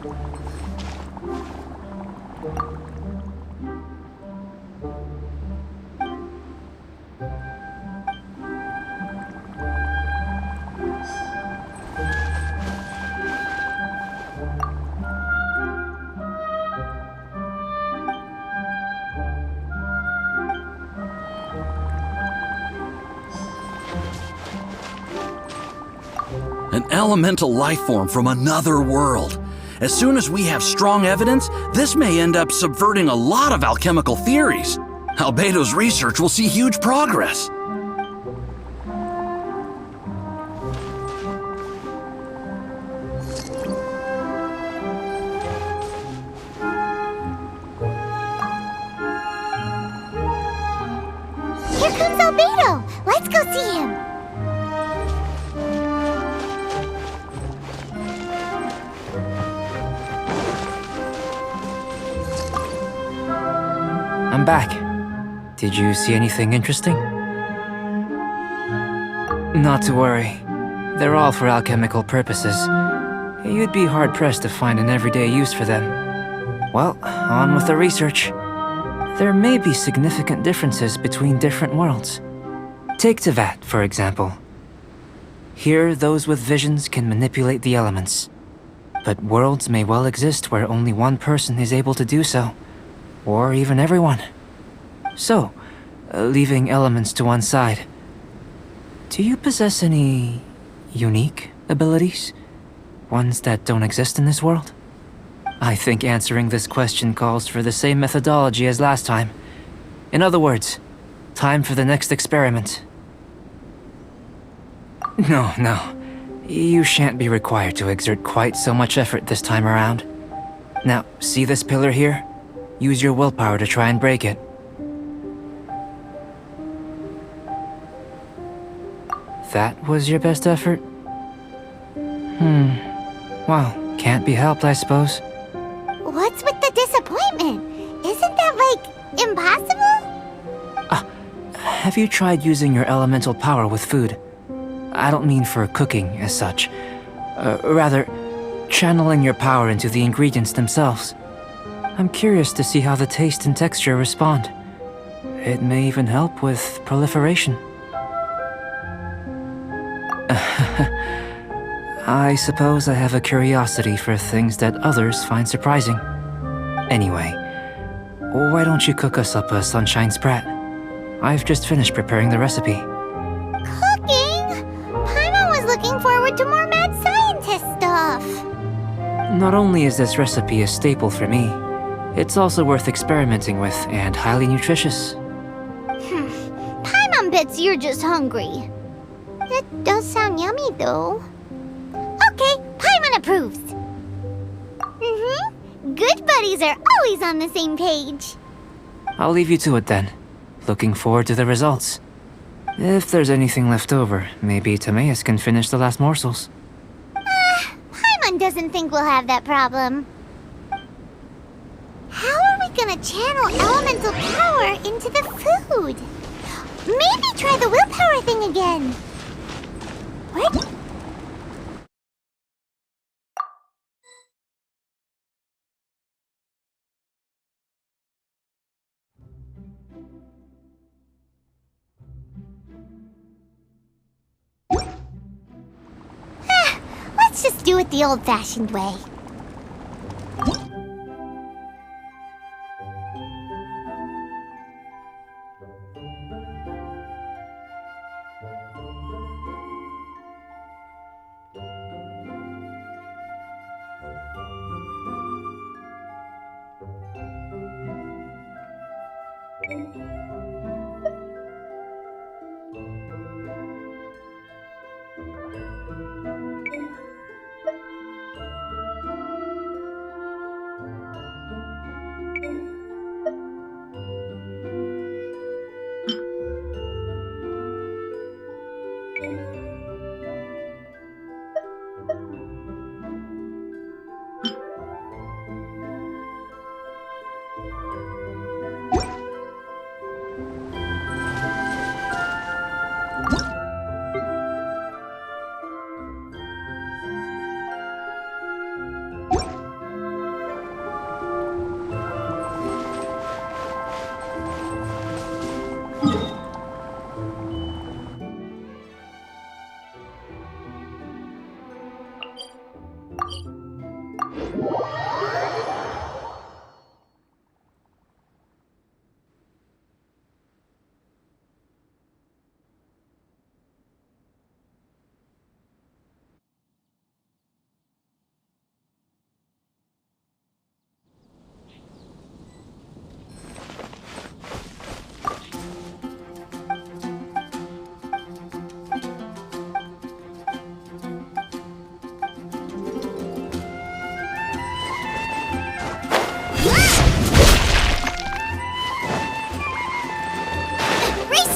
An elemental life form from another world. As soon as we have strong evidence, this may end up subverting a lot of alchemical theories. Albedo's research will see huge progress. Here comes Albedo! Let's go see him! I'm back. Did you see anything interesting? Not to worry. They're all for alchemical purposes. You'd be hard-pressed to find an everyday use for them. Well, on with the research. There may be significant differences between different worlds. Take Tevat, for example. Here, those with visions can manipulate the elements. But worlds may well exist where only one person is able to do so. Or even everyone. So, leaving elements to one side, do you possess any unique abilities? Ones that don't exist in this world? I think answering this question calls for the same methodology as last time. In other words, time for the next experiment. No. You shan't be required to exert quite so much effort this time around. Now, see this pillar here? Use your willpower to try and break it. That was your best effort? Well, can't be helped, I suppose. What's with the disappointment? Isn't that, like, impossible? Have you tried using your elemental power with food? I don't mean for cooking as such. Rather, channeling your power into the ingredients themselves. I'm curious to see how the taste and texture respond. It may even help with proliferation. I suppose I have a curiosity for things that others find surprising. Anyway, why don't you cook us up a sunshine sprat? I've just finished preparing the recipe. Cooking? Paimon was looking forward to more mad scientist stuff. Not only is this recipe a staple for me, it's also worth experimenting with and highly nutritious. Paimon bets you're just hungry. That does sound yummy, though. Okay, Paimon approves. Good buddies are always on the same page. I'll leave you to it then. Looking forward to the results. If there's anything left over, maybe Timaeus can finish the last morsels. Paimon doesn't think we'll have that problem. How are we gonna channel elemental power into the food? Maybe try the willpower thing again. What? Let's just do it the old-fashioned way. Race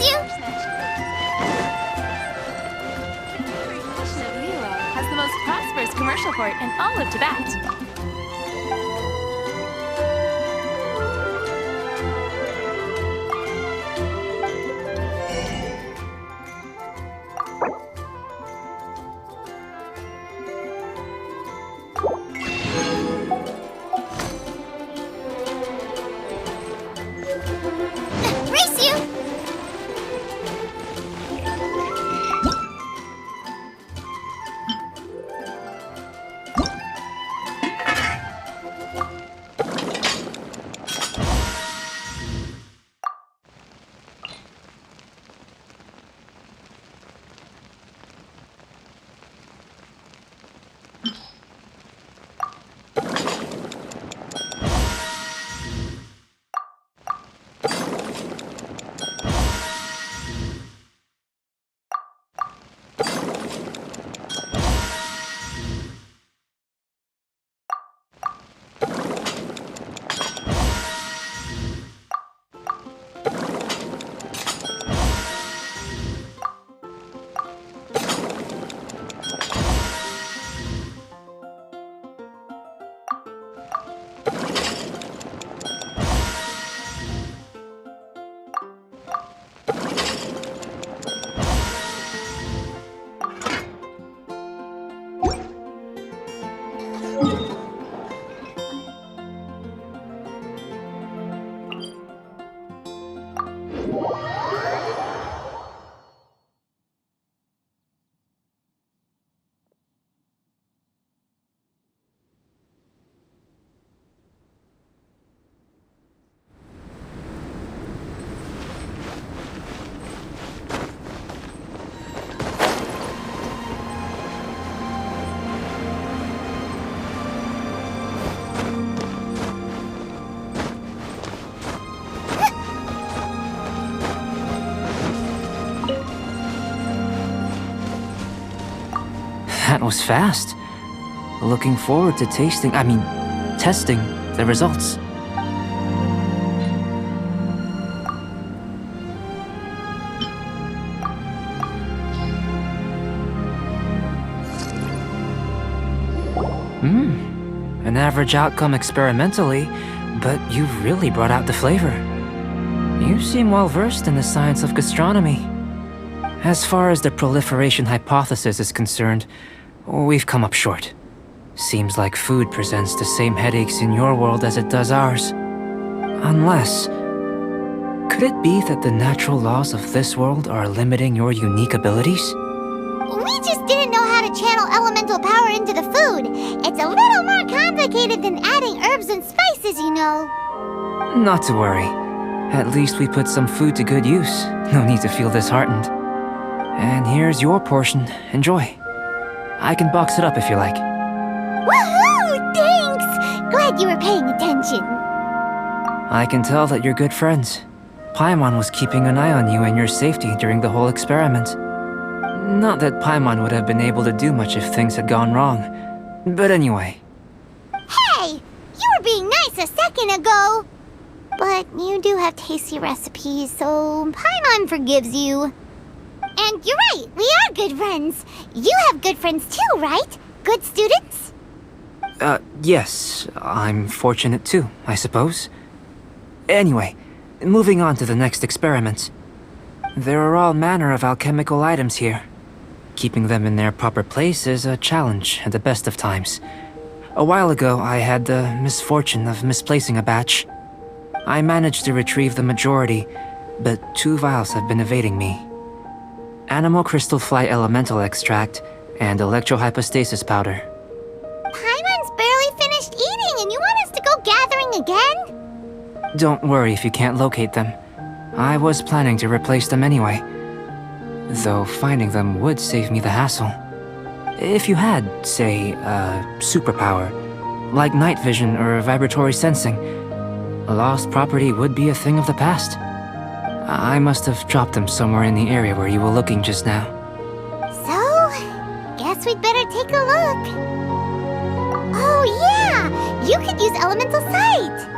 you! Has the most prosperous commercial port in all of Tibet. Race you! That was fast. Looking forward to testing the results. An average outcome experimentally, but you've really brought out the flavor. You seem well versed in the science of gastronomy. As far as the proliferation hypothesis is concerned, we've come up short. Seems like food presents the same headaches in your world as it does ours. Unless... could it be that the natural laws of this world are limiting your unique abilities? We just didn't know how to channel elemental power into the food. It's a little more complicated than adding herbs and spices, you know. Not to worry. At least we put some food to good use. No need to feel disheartened. And here's your portion. Enjoy. I can box it up if you like. Woohoo! Thanks! Glad you were paying attention. I can tell that you're good friends. Paimon was keeping an eye on you and your safety during the whole experiment. Not that Paimon would have been able to do much if things had gone wrong. But anyway. Hey! You were being nice a second ago! But you do have tasty recipes, so Paimon forgives you. And you're right, we are good friends. You have good friends too, right? Good students? Yes. I'm fortunate too, I suppose. Anyway, moving on to the next experiment. There are all manner of alchemical items here. Keeping them in their proper place is a challenge at the best of times. A while ago, I had the misfortune of misplacing a batch. I managed to retrieve the majority, but 2 vials have been evading me. Animal crystal fly elemental extract and electrohypostasis powder. Paimon's barely finished Don't worry if you can't locate them. I was planning to replace them anyway. Though finding them would save me the hassle. If you had, say, a superpower, like night vision or vibratory sensing, lost property would be a thing of the past. I must have dropped them somewhere in the area where you were looking just now. So, guess we'd better take a look. Oh yeah! You could use Elemental Sight!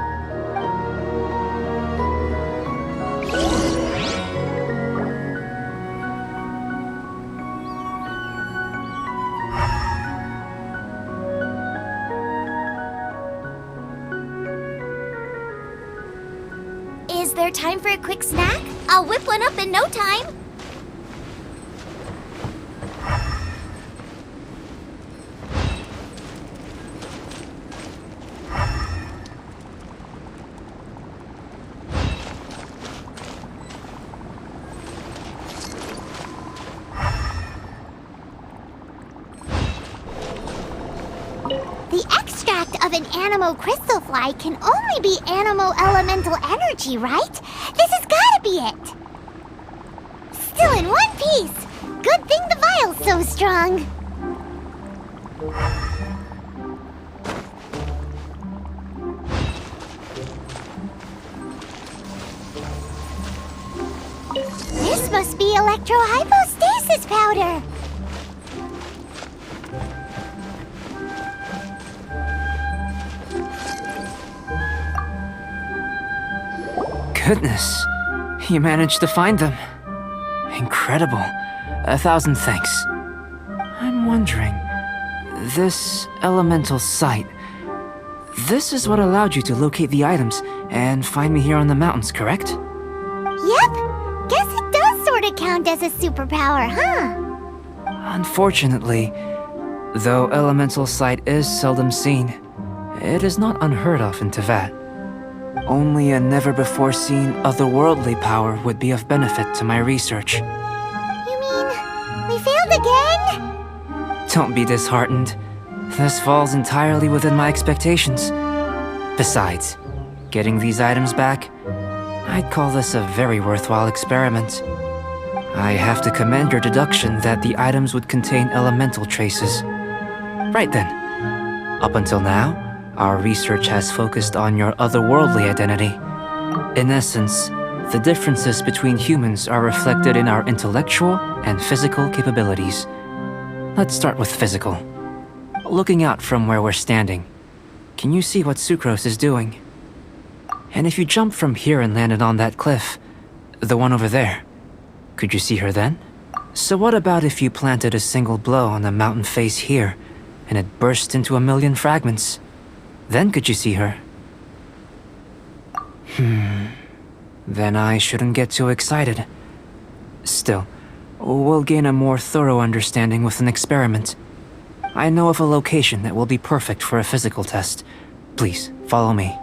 Is there time for a quick snack? I'll whip one up in no time. The extract of an Animo crystal fly can only be Animo elemental energy, right? This has gotta be it! Still in one piece! Good thing the vial's so strong! This must be electrohypostasis powder! Goodness, you managed to find them. Incredible. 1,000 thanks. I'm wondering, this elemental sight, this is what allowed you to locate the items and find me here on the mountains, correct? Yep! Guess it does sorta count as a superpower, huh? Unfortunately, though elemental sight is seldom seen, it is not unheard of in Teyvat. Only a never-before-seen otherworldly power would be of benefit to my research. You mean, we failed again? Don't be disheartened. This falls entirely within my expectations. Besides, getting these items back, I'd call this a very worthwhile experiment. I have to commend your deduction that the items would contain elemental traces. Right then. Up until now, our research has focused on your otherworldly identity. In essence, the differences between humans are reflected in our intellectual and physical capabilities. Let's start with physical. Looking out from where we're standing, can you see what Sucrose is doing? And if you jumped from here and landed on that cliff, the one over there, could you see her then? So what about if you planted a single blow on the mountain face here, and it burst into a million fragments? Then could you see her? Then I shouldn't get too excited. Still, we'll gain a more thorough understanding with an experiment. I know of a location that will be perfect for a physical test. Please, follow me.